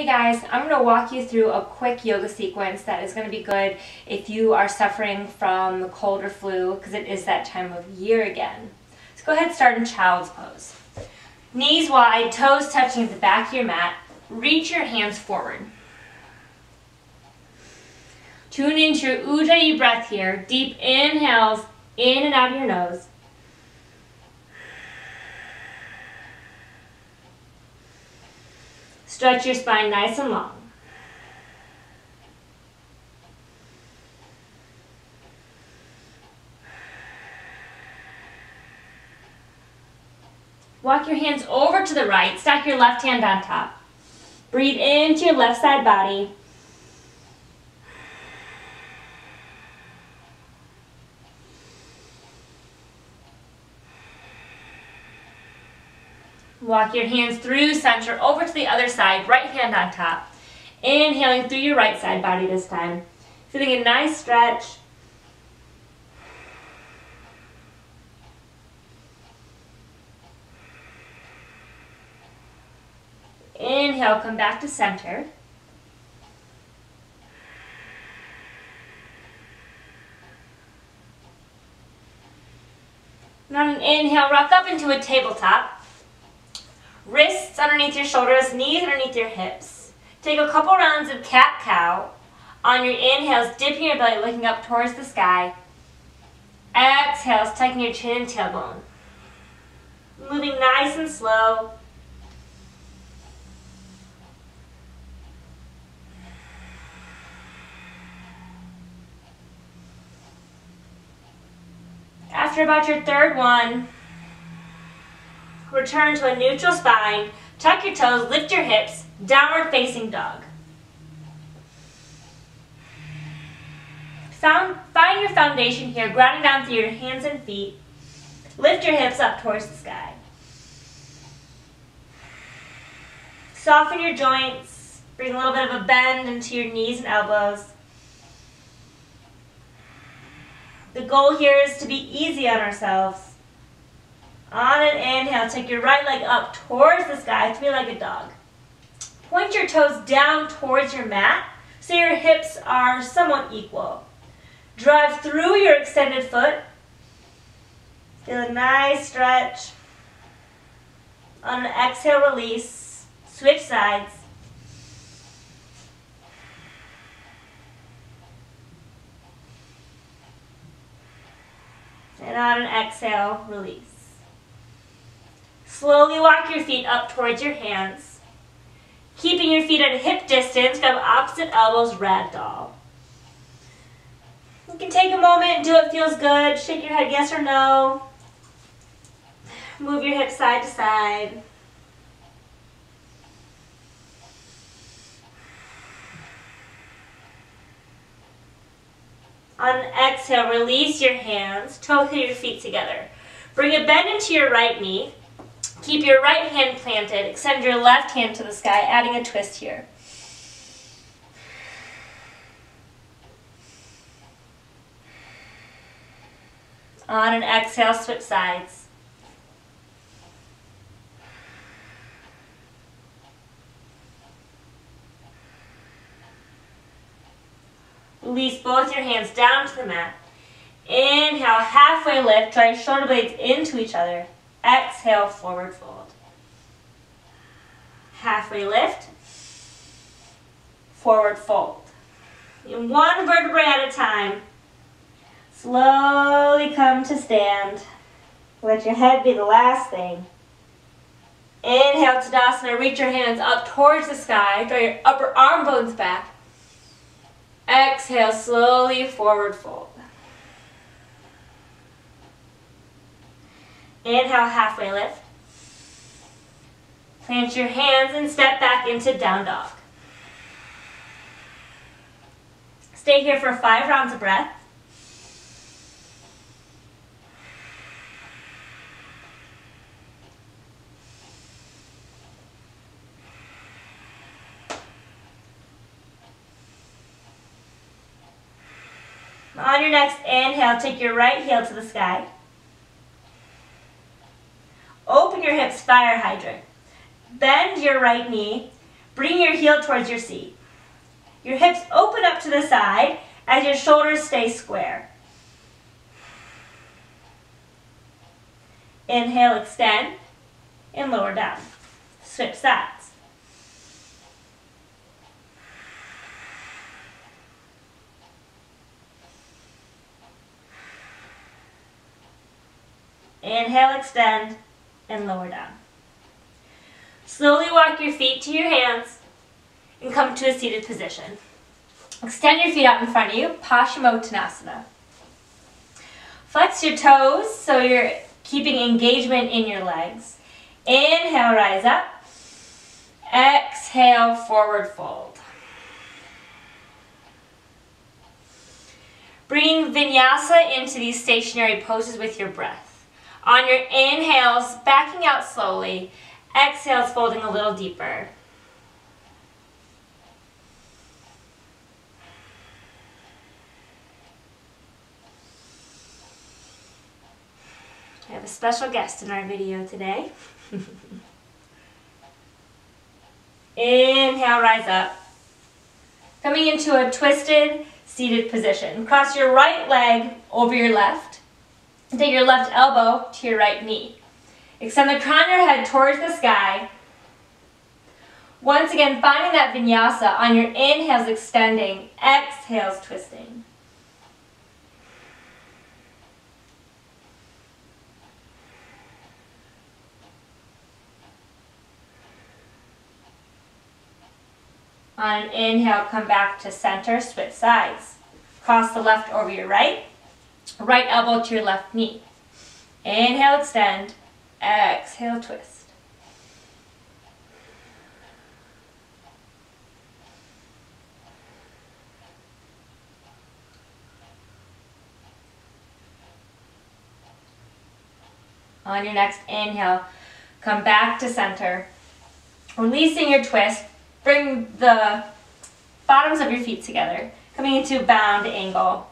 Hey guys, I'm going to walk you through a quick yoga sequence that is going to be good if you are suffering from cold or flu, because it is that time of year again. So go ahead and start in child's pose. Knees wide, toes touching the back of your mat. Reach your hands forward. Tune into your Ujjayi breath here. Deep inhales in and out of your nose. Stretch your spine nice and long. Walk your hands over to the right. Stack your left hand on top. Breathe into your left side body. Walk your hands through center over to the other side, right hand on top. Inhaling through your right side body this time. Feeling a nice stretch. Inhale, come back to center. And on an inhale, rock up into a tabletop. Wrists underneath your shoulders, knees underneath your hips. Take a couple rounds of cat-cow. On your inhales, dipping your belly, looking up towards the sky. Exhales, tucking your chin and tailbone. Moving nice and slow. After about your third one, return to a neutral spine, tuck your toes, lift your hips, downward facing dog. Find your foundation here, grounding down through your hands and feet. Lift your hips up towards the sky. Soften your joints, bring a little bit of a bend into your knees and elbows. The goal here is to be easy on ourselves. On an inhale, take your right leg up towards the sky, three-legged dog. Point your toes down towards your mat so your hips are somewhat equal. Drive through your extended foot. Feel a nice stretch. On an exhale, release. Switch sides. And on an exhale, release. Slowly walk your feet up towards your hands. Keeping your feet at a hip distance, grab opposite elbows, ragdoll. You can take a moment, do what feels good, shake your head yes or no. Move your hips side to side. On an exhale, release your hands, toe your feet together. Bring a bend into your right knee. Keep your right hand planted. Extend your left hand to the sky, adding a twist here. On an exhale, switch sides. Release both your hands down to the mat. Inhale, halfway lift. Draw your shoulder blades into each other. Exhale, forward fold. Halfway lift. Forward fold. In one vertebrae at a time. Slowly come to stand. Let your head be the last thing. Inhale, Tadasana. Reach your hands up towards the sky. Draw your upper arm bones back. Exhale, slowly forward fold. Inhale, halfway lift. Plant your hands and step back into down dog. Stay here for 5 rounds of breath. On your next inhale, take your right heel to the sky. Open your hips, fire hydrant. Bend your right knee. Bring your heel towards your seat. Your hips open up to the side as your shoulders stay square. Inhale, extend, and lower down. Switch sides. Inhale, extend, and lower down. Slowly walk your feet to your hands and come to a seated position. Extend your feet out in front of you, Paschimottanasana. Flex your toes so you're keeping engagement in your legs. Inhale, rise up. Exhale, forward fold. Bring vinyasa into these stationary poses with your breath. On your inhales, backing out slowly. Exhales, folding a little deeper. I have a special guest in our video today. Inhale, rise up. Coming into a twisted seated position. Cross your right leg over your left. Take your left elbow to your right knee. Extend the crown of your head towards the sky. Once again, finding that vinyasa. On your inhales, extending. Exhales, twisting. On an inhale, come back to center, switch sides. Cross the left over your right. Right elbow to your left knee. Inhale, extend. Exhale, twist. On your next inhale, come back to center. Releasing your twist, bring the bottoms of your feet together, coming into bound angle.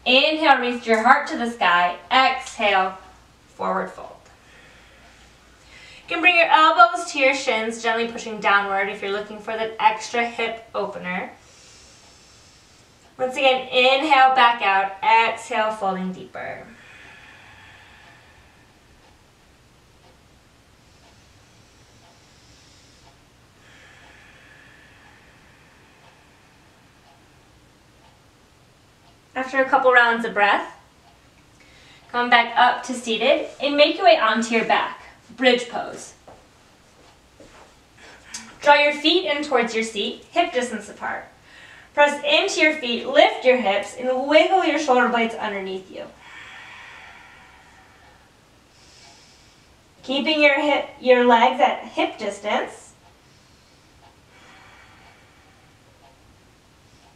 Inhale, reach your heart to the sky. Exhale, forward fold. You can bring your elbows to your shins, gently pushing downward if you're looking for that extra hip opener. Once again, inhale, back out. Exhale, folding deeper. After a couple rounds of breath, come back up to seated and make your way onto your back. Bridge pose. Draw your feet in towards your seat, hip distance apart. Press into your feet, lift your hips, and wiggle your shoulder blades underneath you. Keeping your legs at hip distance.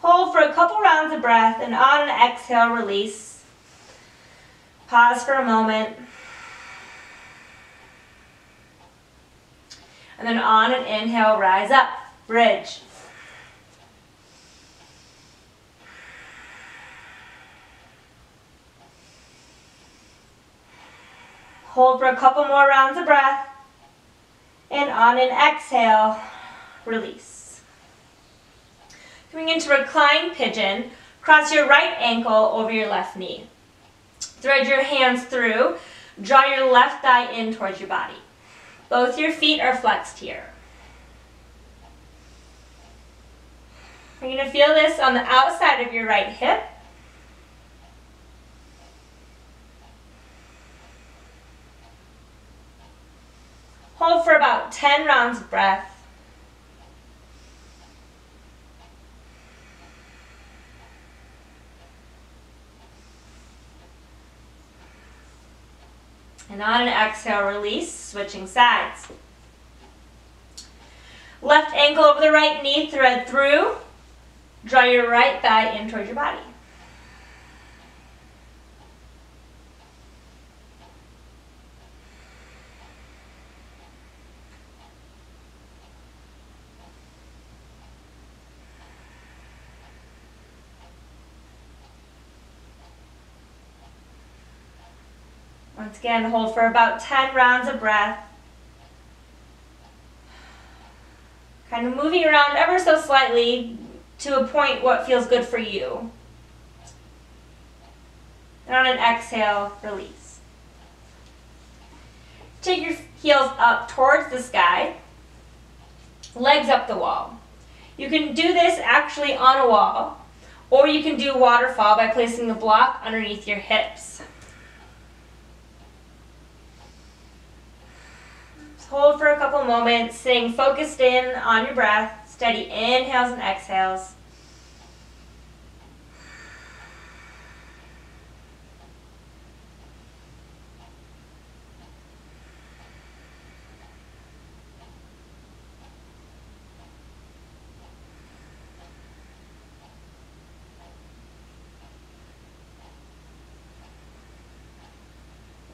Hold for a couple rounds of breath, and on an exhale, release. Pause for a moment. And then on an inhale, rise up, bridge. Hold for a couple more rounds of breath. And on an exhale, release. Coming into reclined pigeon, cross your right ankle over your left knee. Thread your hands through, draw your left thigh in towards your body. Both your feet are flexed here. You're going to feel this on the outside of your right hip. Hold for about 10 rounds of breath. And on an exhale, release, switching sides. Left ankle over the right knee, thread through. Draw your right thigh in towards your body. Once again, hold for about 10 rounds of breath. Kind of moving around ever so slightly to a point what feels good for you. And on an exhale, release. Take your heels up towards the sky, legs up the wall. You can do this actually on a wall, or you can do waterfall by placing the block underneath your hips. Just hold for a couple moments, staying focused in on your breath, steady inhales and exhales.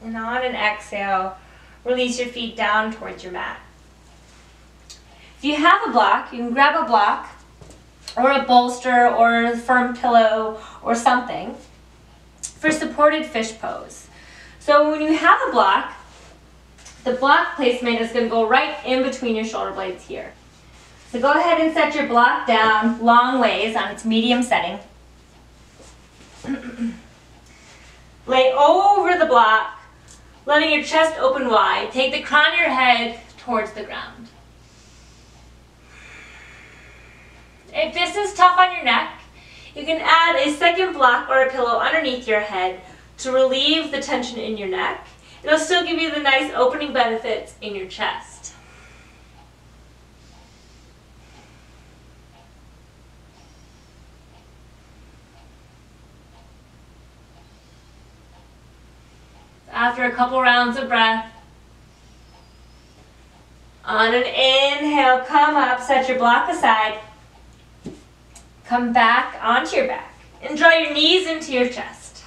And on an exhale, release your feet down towards your mat. If you have a block, you can grab a block or a bolster or a firm pillow or something for supported fish pose. So when you have a block, the block placement is going to go right in between your shoulder blades here. So go ahead and set your block down long ways on its medium setting. Lay over the block, letting your chest open wide. Take the crown of your head towards the ground. If this is tough on your neck, you can add a second block or a pillow underneath your head to relieve the tension in your neck. It'll still give you the nice opening benefits in your chest. After a couple rounds of breath, on an inhale, come up, set your block aside, come back onto your back, and draw your knees into your chest.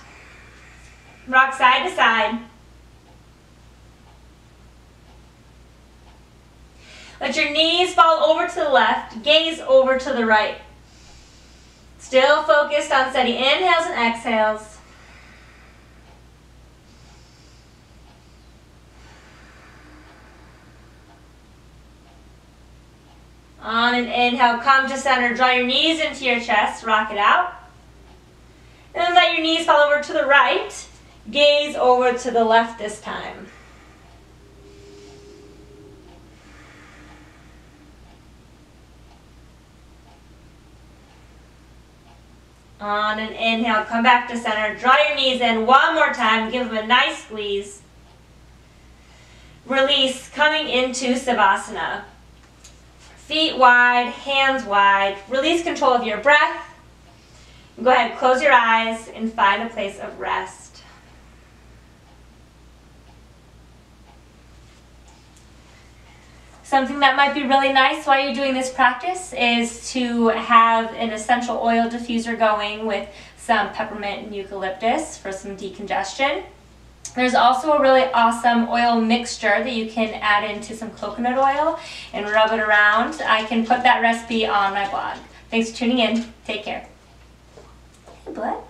Rock side to side. Let your knees fall over to the left, gaze over to the right. Still focused on steady inhales and exhales. On an inhale, come to center, draw your knees into your chest, rock it out. And then let your knees fall over to the right, gaze over to the left this time. On an inhale, come back to center, draw your knees in one more time, give them a nice squeeze. Release, coming into Savasana. Feet wide, hands wide. Release control of your breath. Go ahead, close your eyes and find a place of rest. Something that might be really nice while you're doing this practice is to have an essential oil diffuser going with some peppermint and eucalyptus for some decongestion. There's also a really awesome oil mixture that you can add into some coconut oil and rub it around. I can put that recipe on my blog. Thanks for tuning in. Take care. Hey, bud.